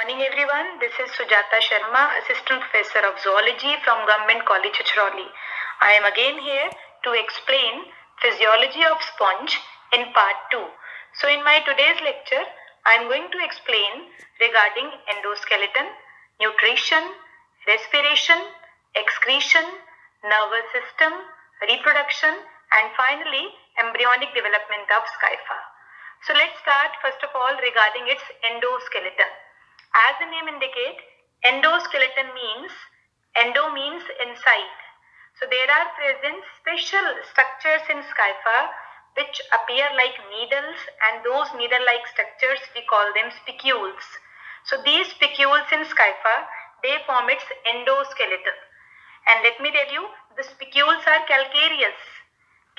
Morning everyone, this is Sujata Sharma, Assistant Professor of Zoology from Government College Chichroli. I am again here to explain physiology of sponge in part 2. So in my today's lecture, I am going to explain regarding endoskeleton, nutrition, respiration, excretion, nervous system, reproduction and finally embryonic development of Scypha. So let's start first of all regarding its endoskeleton. As the name indicates, endoskeleton endo means inside. So there are present special structures in Scypha which appear like needles, and those needle-like structures we call them spicules. So these spicules in Scypha, they form its endoskeleton. And let me tell you, the spicules are calcareous.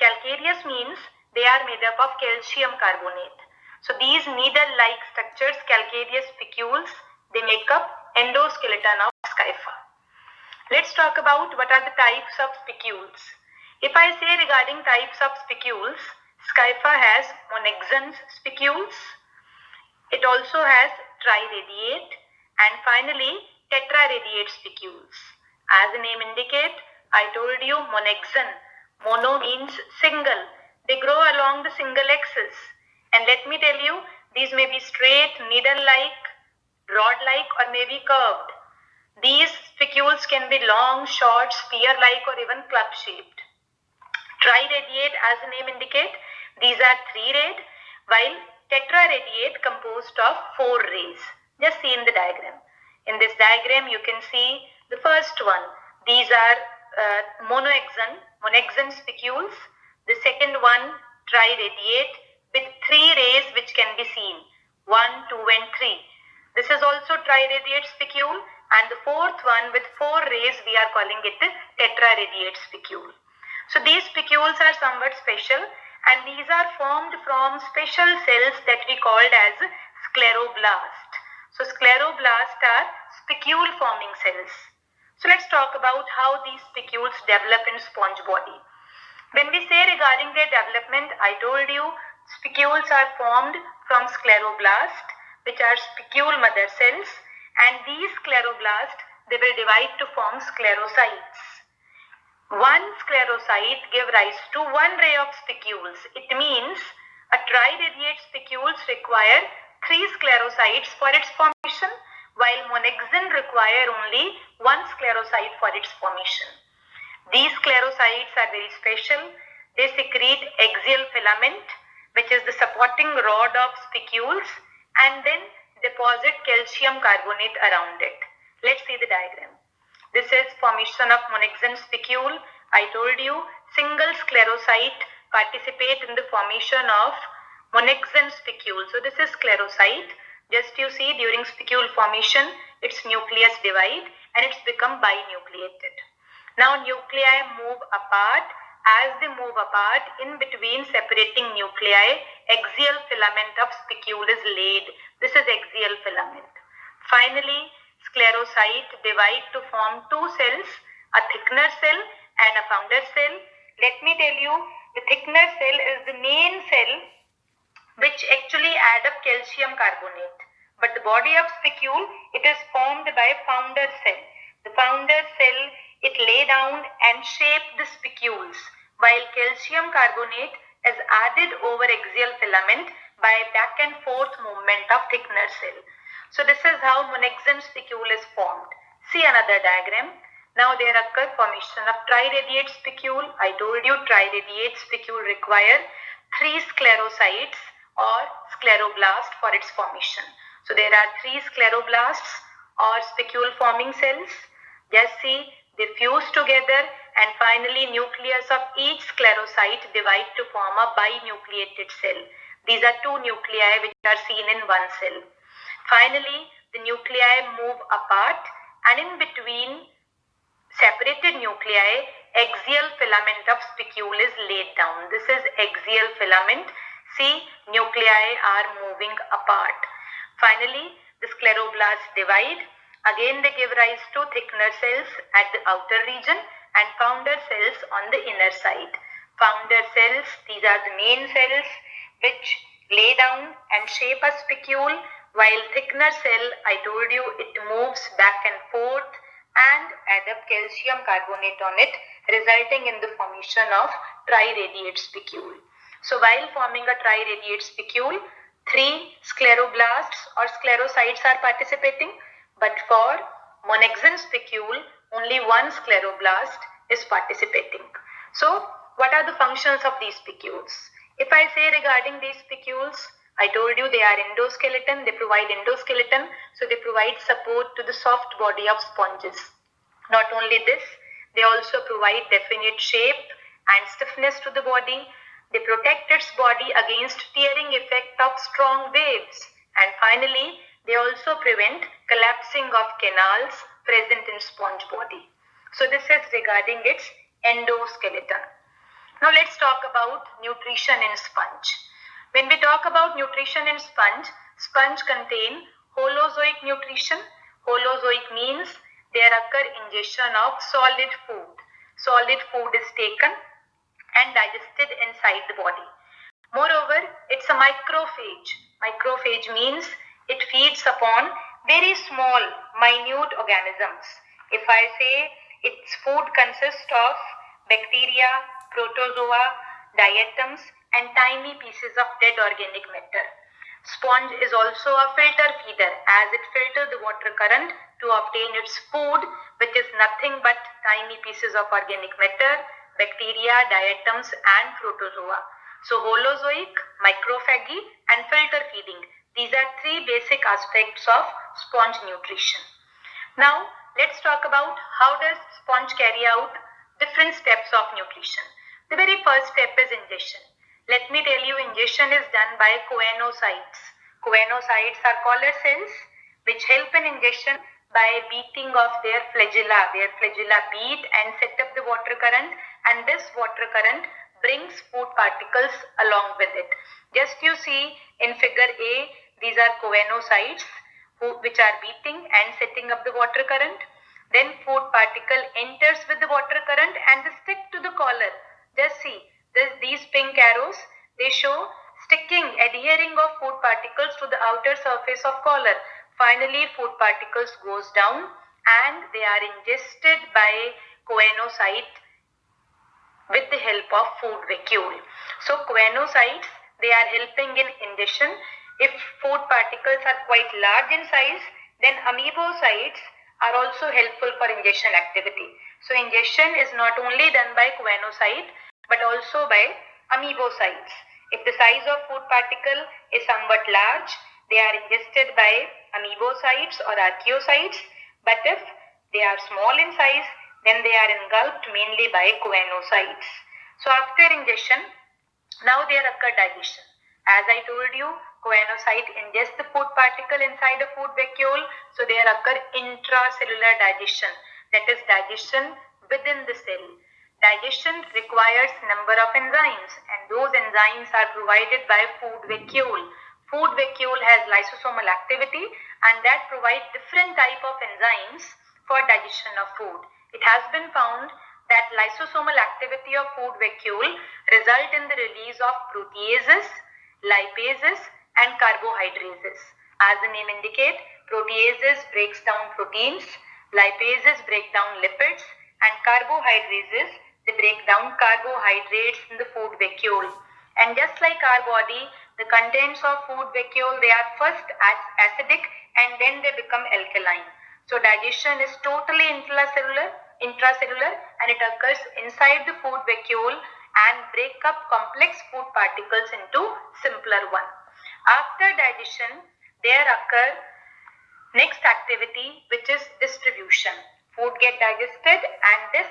Calcareous means they are made up of calcium carbonate. So these needle-like structures, calcareous spicules, they make up endoskeleton of Scypha. Let's talk about what are the types of spicules. If I say regarding types of spicules, Scypha has monexan spicules. It also has triradiate and finally tetraradiate spicules. As the name indicates, I told you monexan. Mono means single. They grow along the single axis. And let me tell you, these may be straight, needle-like, rod-like or may be curved. These spicules can be long, short, spear-like or even club-shaped. Triradiate, as the name indicates, these are 3 rayed, while tetraradiate composed of 4 rays. Just see in the diagram. In this diagram, you can see the first one. These are monexan spicules. The second one, triradiate, with 3 rays which can be seen, 1, 2 and 3. This is also triradiate spicule, and the fourth one with 4 rays, we are calling it the tetraradiate spicule. So these spicules are somewhat special, and these are formed from special cells that we called as scleroblast. So scleroblasts are spicule forming cells. So let's talk about how these spicules develop in sponge body. When we say regarding their development, I told you spicules are formed from scleroblast, which are spicule mother cells, and these scleroblasts, they will divide to form sclerocytes. One sclerocyte give rise to 1 ray of spicules. It means a triradiate spicules require 3 sclerocytes for its formation, while monexan require only 1 sclerocyte for its formation. These sclerocytes are very special. They secrete axial filament, which is the supporting rod of spicules, and then deposit calcium carbonate around it. Let's see the diagram. This is formation of monexan spicule. I told you single sclerocyte participate in the formation of monexan spicule. So this is sclerocyte. Just you see during spicule formation, its nucleus divide and it's become binucleated. Now nuclei move apart. As they move apart, in between separating nuclei, axial filament of spicule is laid. This is axial filament. Finally, sclerocyte divide to form 2 cells, a thickener cell and a founder cell. Let me tell you, the thickener cell is the main cell which actually add up calcium carbonate. But the body of spicule, it is formed by founder cell. The founder cell, it lay down and shape the spicules, while calcium carbonate is added over axial filament by back and forth movement of thickener cell. So this is how monexan spicule is formed. See another diagram. Now there occur formation of triradiate spicule. I told you triradiate spicule require 3 sclerocytes or scleroblast for its formation. So there are 3 scleroblasts or spicule forming cells. Just see, they fuse together and finally nucleus of each sclerocyte divide to form a binucleated cell. These are two nuclei which are seen in one cell. Finally, the nuclei move apart, and in between separated nuclei, axial filament of spicule is laid down. This is axial filament. See, nuclei are moving apart. Finally, the scleroblasts divide. Again, they give rise to thickener cells at the outer region and founder cells on the inner side. Founder cells, these are the main cells which lay down and shape a spicule, while thickener cell, I told you, it moves back and forth and add up calcium carbonate on it, resulting in the formation of triradiate spicule. So while forming a triradiate spicule, 3 scleroblasts or sclerocytes are participating, but for Monexin spicule, only 1 scleroblast is participating. So what are the functions of these spicules? If I say regarding these spicules, I told you they are endoskeleton, they provide endoskeleton, so they provide support to the soft body of sponges. Not only this, they also provide definite shape and stiffness to the body. They protect its body against tearing effect of strong waves. And finally, they also prevent collapsing of canals present in sponge body. So this is regarding its endoskeleton. Now let's talk about nutrition in sponge. When we talk about nutrition in sponge, sponge contain holozoic nutrition. Holozoic means there occur ingestion of solid food. Solid food is taken and digested inside the body. Moreover, it's a macrophage. Macrophage means it feeds upon very small, minute organisms. If I say its food consists of bacteria, protozoa, diatoms, and tiny pieces of dead organic matter. Sponge is also a filter feeder as it filters the water current to obtain its food, which is nothing but tiny pieces of organic matter, bacteria, diatoms, and protozoa. So holozoic, macrophagy, and filter feeding. These are 3 basic aspects of sponge nutrition. Now let's talk about how does sponge carry out different steps of nutrition. The very first step is ingestion. Let me tell you, ingestion is done by choanocytes. Choanocytes are collar cells which help in ingestion by beating of their flagella. Their flagella beat and set up the water current, and this water current brings food particles along with it. Just you see in figure A, these are choanocytes which are beating and setting up the water current. Then food particle enters with the water current and they stick to the collar. Just see, these pink arrows, they show sticking, adhering of food particles to the outer surface of collar. Finally, food particles goes down and they are ingested by choanocyte with the help of food vacuole. So choanocytes, they are helping in ingestion. If food particles are quite large in size, then amoebocytes are also helpful for ingestion activity. So ingestion is not only done by choanocyte but also by amoebocytes. If the size of food particle is somewhat large, they are ingested by amoebocytes or archaeocytes, but if they are small in size, then they are engulfed mainly by choanocytes. So after ingestion, now there occur digestion. As I told you, choanocyte ingests the food particle inside a food vacuole, so there occur intracellular digestion, that is digestion within the cell. Digestion requires number of enzymes, and those enzymes are provided by food vacuole. Food vacuole has lysosomal activity, and that provides different type of enzymes for digestion of food. It has been found that lysosomal activity of food vacuole result in the release of proteases, lipases, and carbohydrases. As the name indicates, proteases breaks down proteins, lipases break down lipids, and carbohydrases, they break down carbohydrates in the food vacuole. And just like our body, the contents of food vacuole, they are first acidic and then they become alkaline. So digestion is totally intracellular, and it occurs inside the food vacuole and break up complex food particles into simpler one. After digestion, there occur next activity, which is distribution. Food get digested, and this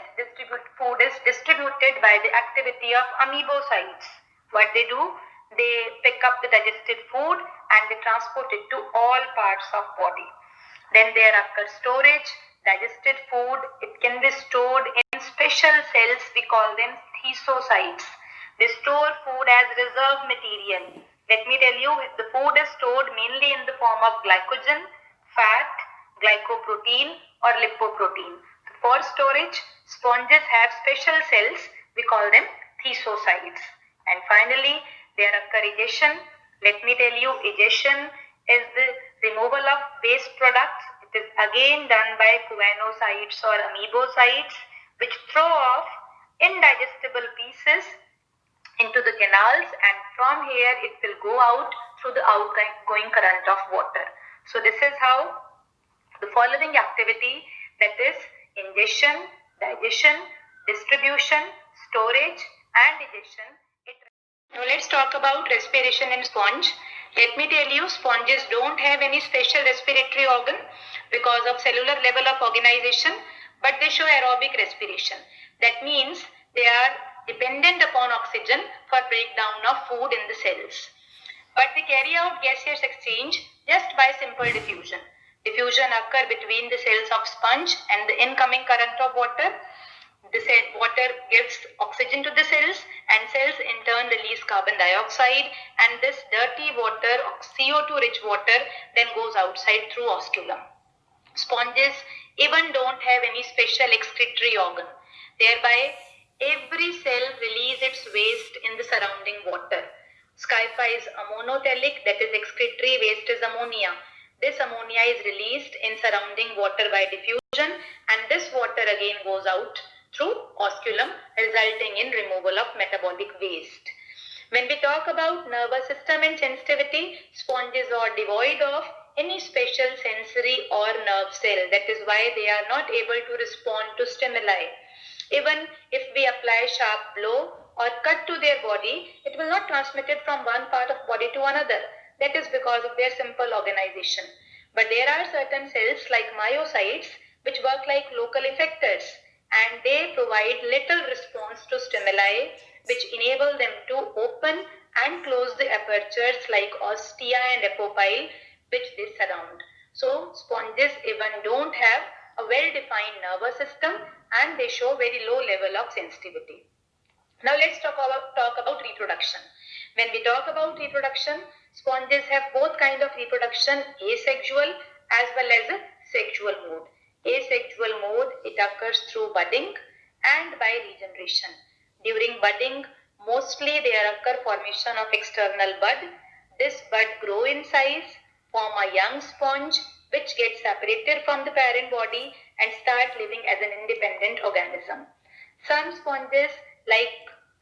food is distributed by the activity of amoebocytes. What they do? They pick up the digested food and they transport it to all parts of body. Then there occurs storage. Digested food, it can be stored in special cells, we call them thesocytes. They store food as reserve material. Let me tell you, the food is stored mainly in the form of glycogen, fat, glycoprotein or lipoprotein. For storage, sponges have special cells, we call them thesocytes. And finally, there occur egestion. Let me tell you, egestion is the removal of waste products. It is again done by choanocytes or amoebocytes, which throw off indigestible pieces into the canals, and from here it will go out through the outgoing current of water. So this is how the following activity, that is ingestion, digestion, distribution, storage and egestion. Now let's talk about respiration in sponge. Let me tell you, sponges don't have any special respiratory organ because of cellular level of organization, but they show aerobic respiration. That means they are dependent upon oxygen for breakdown of food in the cells. But they carry out gaseous exchange just by simple diffusion. Diffusion occurs between the cells of sponge and the incoming current of water. The water gives oxygen to the cells, and cells in turn release carbon dioxide, and this dirty water, CO2 rich water, then goes outside through osculum. Sponges even don't have any special excretory organ. Thereby, every cell releases its waste in the surrounding water. Skypha is ammotelic, that is excretory waste is ammonia. This ammonia is released in surrounding water by diffusion, and this water again goes out through osculum, resulting in removal of metabolic waste. When we talk about nervous system and sensitivity, sponges are devoid of any special sensory or nerve cell. That is why they are not able to respond to stimuli. Even if we apply sharp blow or cut to their body, it will not transmit it from one part of body to another. That is because of their simple organization. But there are certain cells like myocytes which work like local effectors, and they provide little response to stimuli, which enable them to open and close the apertures like ostia and apopyle which they surround. So sponges even don't have a well-defined nervous system, and they show very low level of sensitivity. Now let's talk about reproduction. When we talk about reproduction, sponges have both kind of reproduction, asexual as well as a sexual mode. Asexual mode, it occurs through budding and by regeneration. During budding, mostly there occur formation of external bud. This bud grow in size, form a young sponge which gets separated from the parent body and start living as an independent organism. Some sponges, like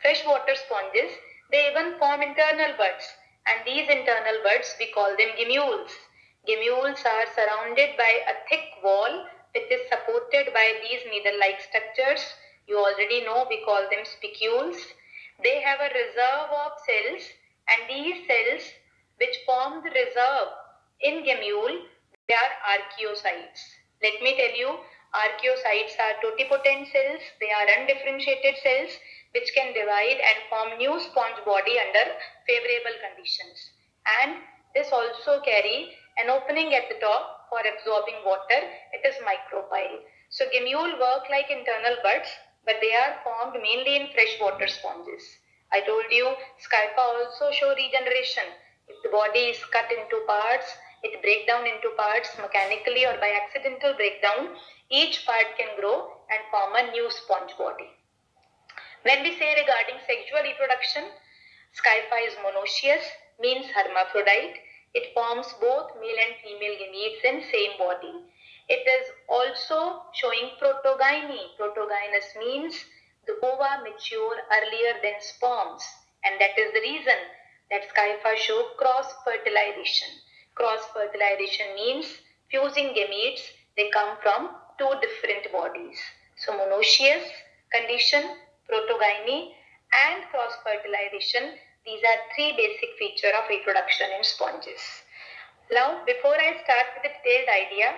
freshwater sponges, they even form internal buds, and these internal buds we call them gemmules. Gemmules are surrounded by a thick wall which is supported by these needle-like structures. You already know we call them spicules. They have a reserve of cells, and these cells which form the reserve in gemmule, they are archaeocytes. Let me tell you, archaeocytes are totipotent cells. They are undifferentiated cells which can divide and form new sponge body under favorable conditions. And this also carry an opening at the top for absorbing water. It is micropyle. So gemmule work like internal buds, but they are formed mainly in freshwater sponges. I told you Skypha also show regeneration. If the body is cut into parts, it breaks down into parts mechanically or by accidental breakdown. Each part can grow and form a new sponge body. When we say regarding sexual reproduction, Skypha is monoecious, means hermaphrodite. It forms both male and female gametes in same body. It is also showing protogyny. Protogynous means the ova mature earlier than sperms, and that is the reason that Skypha show cross-fertilization. Cross-fertilization means fusing gametes, they come from two different bodies. So monoecious condition, protogyny and cross-fertilization, these are three basic features of reproduction in sponges. Now, before I start with the detailed idea,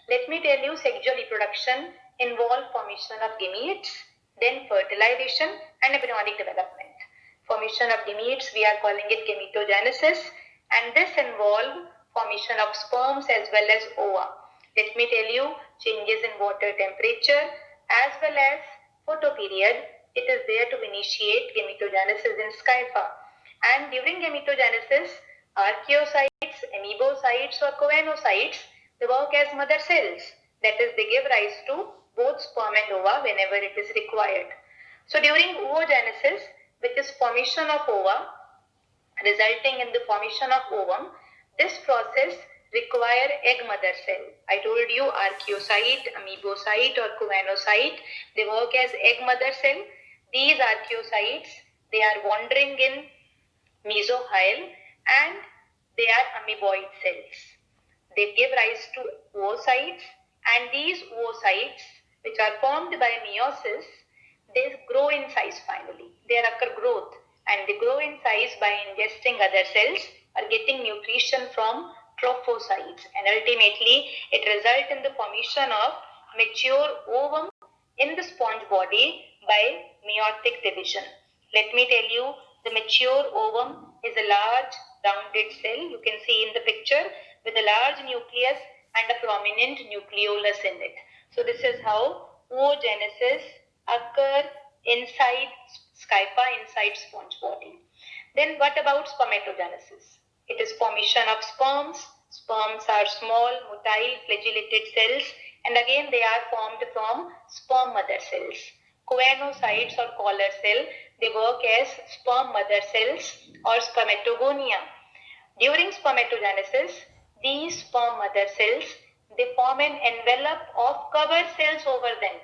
let me tell you sexual reproduction involve formation of gametes, then fertilization and embryonic development. Formation of gametes, we are calling it gametogenesis, and this involves formation of sperms as well as ova. Let me tell you, changes in water temperature as well as photoperiod, it is there to initiate gametogenesis in Scypha. And during gametogenesis, archaeocytes, amoebocytes or choanocytes, they work as mother cells. That is, they give rise to both sperm and ova whenever it is required. So during oogenesis, which is formation of ova, resulting in the formation of ovum, this process require egg mother cell. I told you archaeocyte, amoebocyte or choanocyte, they work as egg mother cell. These archaeocytes, they are wandering in mesohyle and they are amoeboid cells. They give rise to oocytes, and these oocytes, which are formed by meiosis, they grow in size finally. There occur growth, and they grow in size by ingesting other cells or getting nutrition from trophocytes, and ultimately it results in the formation of mature ovum in the sponge body by meiotic division. Let me tell you, the mature ovum is a large rounded cell, you can see in the picture, with a large nucleus and a prominent nucleolus in it. So this is how oogenesis occur inside Scypha, inside sponge body. Then what about spermatogenesis? It is formation of sperms. Sperms are small, motile, flagellated cells, and again they are formed from sperm mother cells. Choanocytes or collar cell, they work as sperm mother cells or spermatogonia. During spermatogenesis, these sperm mother cells, they form an envelope of cover cells over them,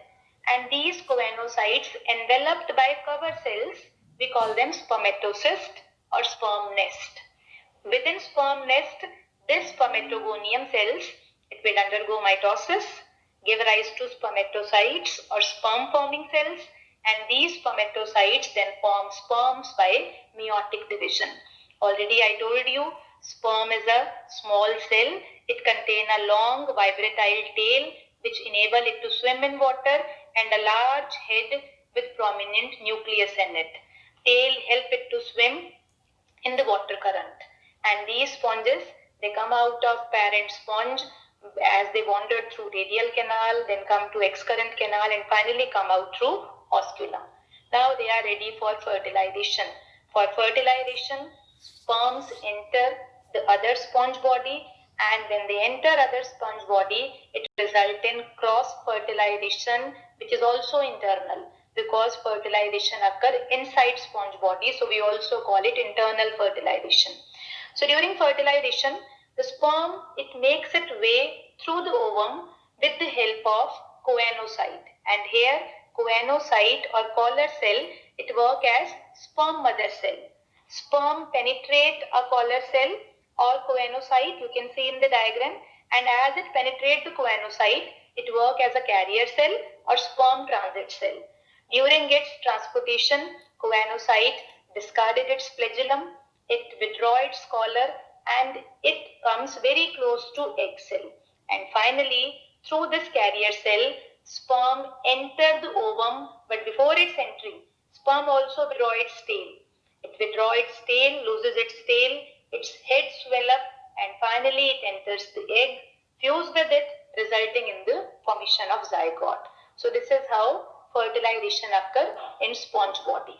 and these choanocytes enveloped by cover cells, we call them spermatocyst or sperm nest. Within sperm nest, this spermatogonium cells, it will undergo mitosis, give rise to spermatocytes or sperm forming cells, and these spermatocytes then form sperms by meiotic division. Already I told you, sperm is a small cell. It contains a long vibratile tail which enable it to swim in water, and a large head with prominent nucleus in it. Tail help it to swim in the water current. And these sponges, they come out of parent sponge as they wandered through radial canal, then come to excurrent canal, and finally come out through osculum. Now they are ready for fertilization. For fertilization, sperms enter the other sponge body, and when they enter other sponge body, it results in cross fertilization, which is also internal, because fertilization occur inside sponge body, so we also call it internal fertilization. So during fertilization, the sperm, it makes its way through the ovum with the help of choanocyte, and here choanocyte or collar cell, it works as sperm mother cell. Sperm penetrate a collar cell or choanocyte, you can see in the diagram, and as it penetrates the choanocyte, it works as a carrier cell or sperm transit cell. During its transportation, choanocyte discarded its flagellum, it withdraws its collar, and it comes very close to egg cell. And finally, through this carrier cell, sperm enter the ovum, but before its entry, sperm also withdraws its tail. It withdraws its tail, loses its tail, its head swell up, and finally it enters the egg, fuse with it, resulting in the formation of zygote. So this is how fertilization occurs in sponge body.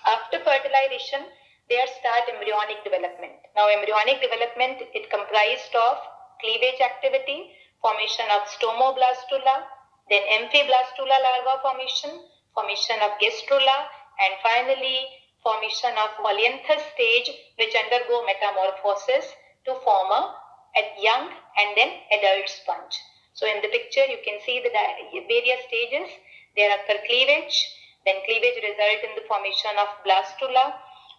After fertilization, there start embryonic development. Now embryonic development, it comprised of cleavage activity, formation of stomoblastula, then amphiblastula larva formation of gastrula, and finally formation of polyanthus stage, which undergo metamorphosis to form a young and then adult sponge. So in the picture you can see the various stages. There occur cleavage, then cleavage result in the formation of blastula,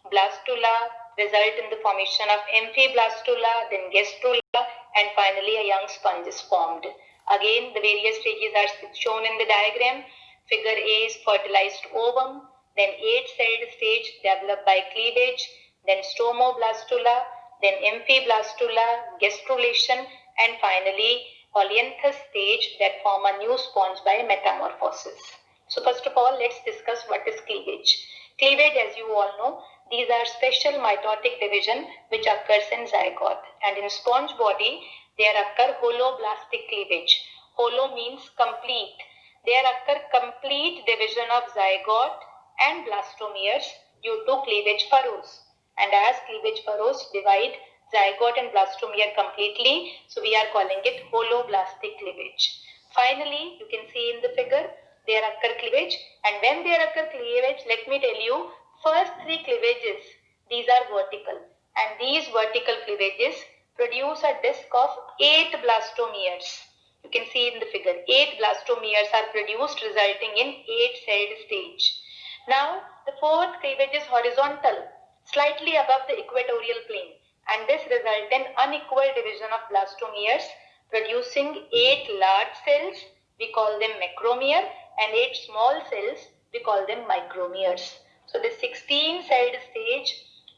blastula result in the formation of amphiblastula, then gastrula, and finally a young sponge is formed. Again, the various stages are shown in the diagram. Figure A is fertilized ovum, then 8-celled stage developed by cleavage, then stomoblastula, then amphiblastula, gastrulation, and finally Olyanthus stage that form a new sponge by metamorphosis. So first of all, let's discuss what is cleavage. Cleavage, as you all know, these are special mitotic division which occurs in zygote, and in sponge body there occur holoblastic cleavage. Holo means complete. There occur complete division of zygote and blastomeres due to cleavage furrows. And as cleavage furrows divide zygote and blastomere completely, so we are calling it holoblastic cleavage. Finally, you can see in the figure, there occur cleavage, and when there occur cleavage, let me tell you, first three cleavages, these are vertical, and these vertical cleavages produce a disc of 8 blastomeres. You can see in the figure, 8 blastomeres are produced, resulting in 8-celled stage. Now, the fourth cleavage is horizontal, slightly above the equatorial plane, and this results in unequal division of blastomeres, producing 8 large cells, we call them macromere, and 8 small cells, we call them micromeres. So the 16-celled stage,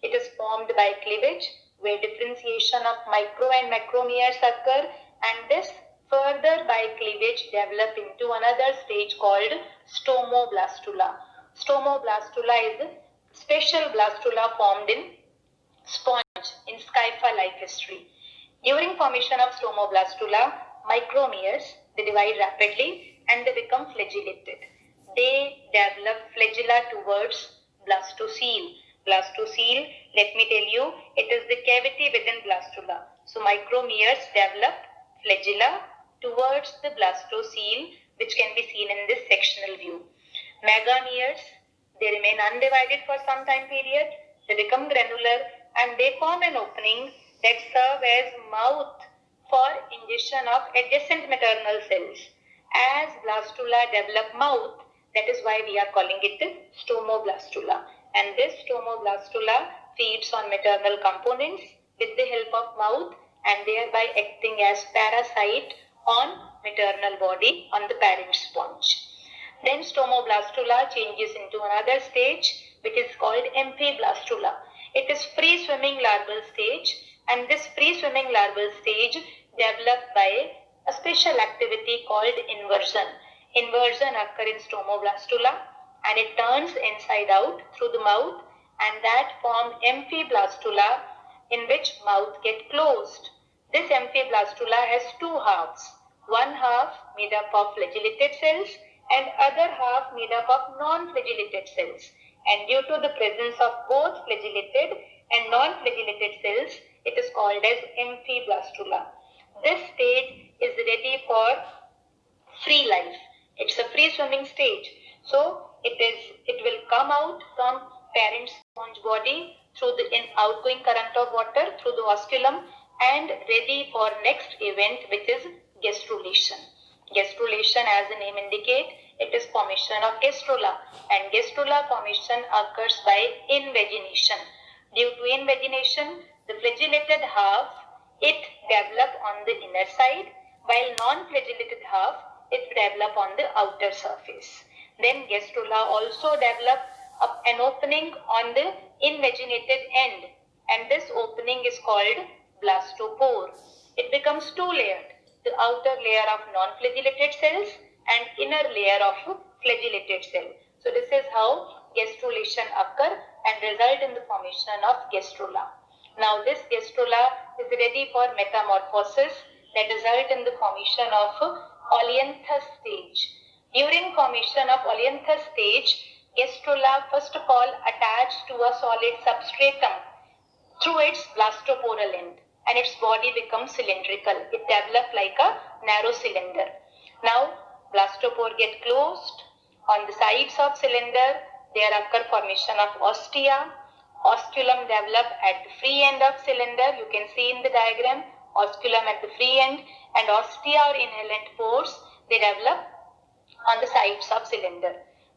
it is formed by cleavage, where differentiation of micro and macromeres occur, and this further by cleavage develop into another stage called stomoblastula. Stomoblastula is a special blastula formed in sponge in Scypha life history. During formation of stomoblastula, micromeres, they divide rapidly and they become flagellated. They develop flagella towards blastocele. Blastocele, let me tell you, it is the cavity within blastula. So micromeres develop flagella towards the blastocele, which can be seen in this sectional view. Megameres, they remain undivided for some time period. They become granular and they form an opening that serve as mouth for ingestion of adjacent maternal cells. As blastula develop mouth, that is why we are calling it stomoblastula. And this stomoblastula feeds on maternal components with the help of mouth and thereby acting as parasite on maternal body on the parent sponge. Then stomoblastula changes into another stage which is called amphiblastula. It is free swimming larval stage, and this free swimming larval stage developed by a special activity called inversion. Inversion occurs in stomoblastula and it turns inside out through the mouth, and that form amphiblastula in which mouth get closed. This amphiblastula has two halves. One half made up of flagellated cells and other half made up of non-flagellated cells. And due to the presence of both flagellated and non-flagellated cells, it is called as amphiblastula. This stage is ready for free life. It's a free swimming stage. So it will come out from parent sponge body through the outgoing current of water through the osculum and ready for next event, which is gastrulation. Gastrulation, as the name indicates, it is formation of gastrula, and gastrula formation occurs by invagination. Due to invagination, the flagellated half, it develop on the inner side, while non-flagellated half, it develop on the outer surface. Then gastrula also develop an opening on the invaginated end, and this opening is called blastopore. It becomes two-layered, the outer layer of non-flagellated cells and inner layer of flagellated cell. So this is how gastrulation occur and result in the formation of gastrula. Now this gastrula is ready for metamorphosis that result in the formation of Olyanthus stage. During formation of Olyanthus stage, gastrula first of all attached to a solid substratum through its blastoporal end, and its body becomes cylindrical. It develops like a narrow cylinder. Now blastopore get closed. On the sides of cylinder, there occur formation of ostia. Osculum develop at the free end of cylinder. You can see in the diagram, osculum at the free end, and ostia or inhalent pores, they develop on the sides of cylinder.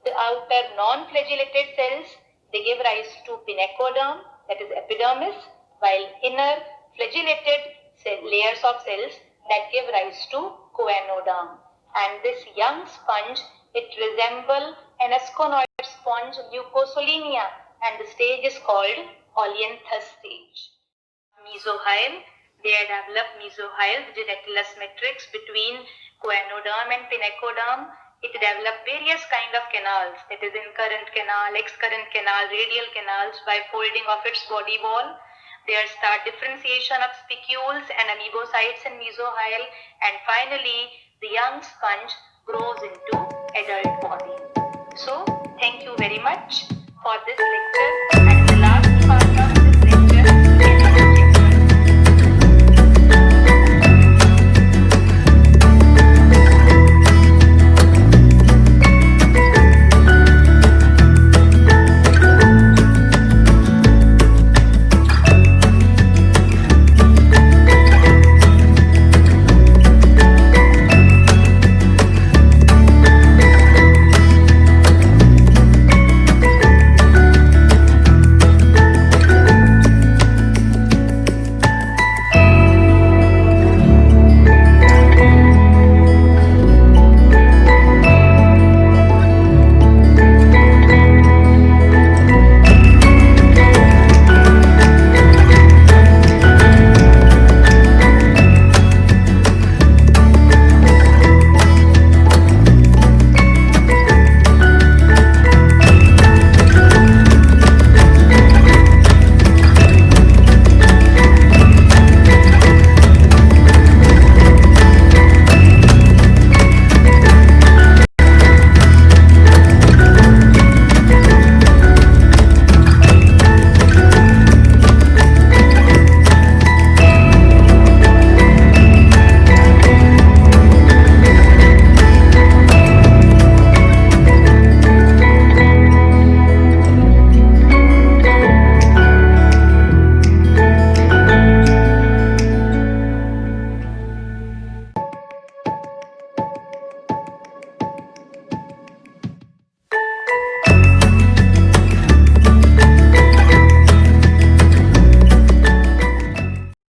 The outer non-flagellated cells, they give rise to pinacoderm, that is epidermis, while inner flagellated layers of cells that give rise to choanoderm. And this young sponge, it resembles an asconoid sponge, leucosolenia, and the stage is called Olyanthus stage. Mesohyl, They develop mesohyl digitalis matrix between choanoderm and pinacoderm. It develops various kind of canals. It is incurrent canal, excurrent canal, radial canals by folding of its body wall. There start differentiation of spicules and amoebocytes in mesohyl, and finally the young sponge grows into adult body. So thank you very much for this lecture.